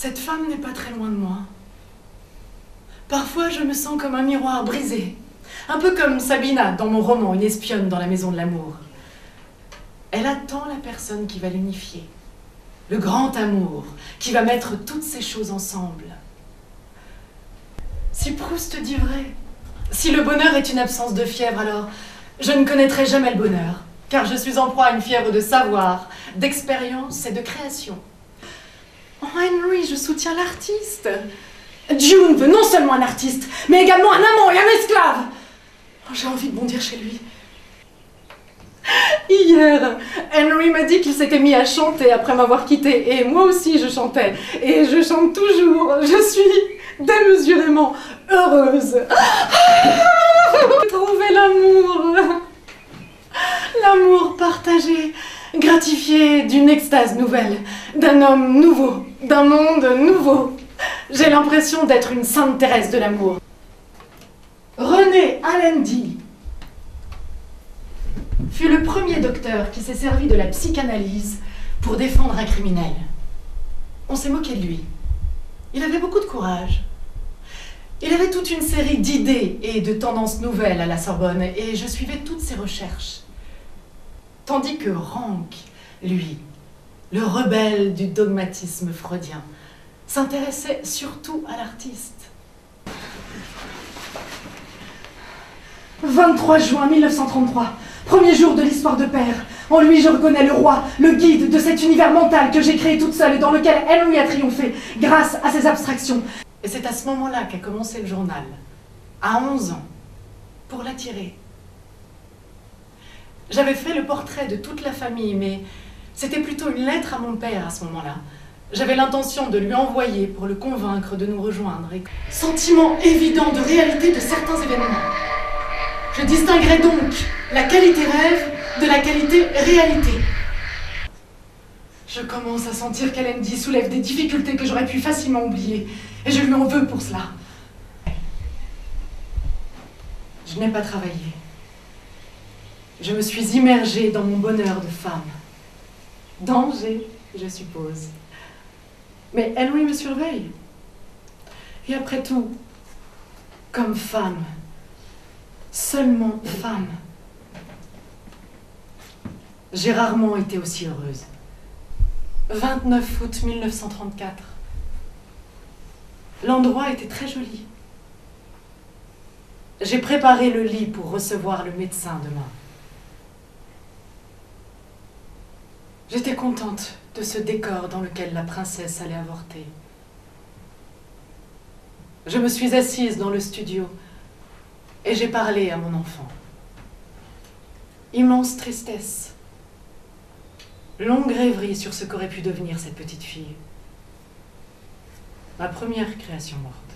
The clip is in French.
Cette femme n'est pas très loin de moi. Parfois, je me sens comme un miroir brisé. Un peu comme Sabina dans mon roman, une espionne dans la maison de l'amour. Elle attend la personne qui va l'unifier. Le grand amour, qui va mettre toutes ces choses ensemble. Si Proust dit vrai, si le bonheur est une absence de fièvre, alors je ne connaîtrai jamais le bonheur, car je suis en proie à une fièvre de savoir, d'expérience et de création. Oh Henry, je soutiens l'artiste. June veut non seulement un artiste, mais également un amant et un esclave. Oh, j'ai envie de bondir chez lui. Hier, Henry m'a dit qu'il s'était mis à chanter après m'avoir quittée, et moi aussi je chantais, et je chante toujours. Je suis démesurément heureuse. Trouver l'amour. L'amour partagé, gratifié d'une extase nouvelle, d'un homme nouveau, d'un monde nouveau. J'ai l'impression d'être une sainte Thérèse de l'amour. René Allende fut le premier docteur qui s'est servi de la psychanalyse pour défendre un criminel. On s'est moqué de lui. Il avait beaucoup de courage. Il avait toute une série d'idées et de tendances nouvelles à la Sorbonne, et je suivais toutes ses recherches. Tandis que Rank, lui, le rebelle du dogmatisme freudien, s'intéressait surtout à l'artiste. 23 juin 1933, premier jour de l'histoire de Père. En lui, je reconnais le roi, le guide de cet univers mental que j'ai créé toute seule et dans lequel Henry a triomphé, grâce à ses abstractions. Et c'est à ce moment-là qu'a commencé le journal, à 11 ans, pour l'attirer. J'avais fait le portrait de toute la famille, mais c'était plutôt une lettre à mon père à ce moment-là. J'avais l'intention de lui envoyer pour le convaincre de nous rejoindre. Et sentiment évident de réalité de certains événements. Je distinguerai donc la qualité rêve de la qualité réalité. Je commence à sentir qu'Allende soulève des difficultés que j'aurais pu facilement oublier, et je lui en veux pour cela. Je n'ai pas travaillé. Je me suis immergée dans mon bonheur de femme. Danger, je suppose. Mais Henry me surveille. Et après tout, comme femme, seulement femme, j'ai rarement été aussi heureuse. 29 août 1934. L'endroit était très joli. J'ai préparé le lit pour recevoir le médecin demain. J'étais contente de ce décor dans lequel la princesse allait avorter. Je me suis assise dans le studio et j'ai parlé à mon enfant. Immense tristesse. Longue rêverie sur ce qu'aurait pu devenir cette petite fille. Ma première création morte.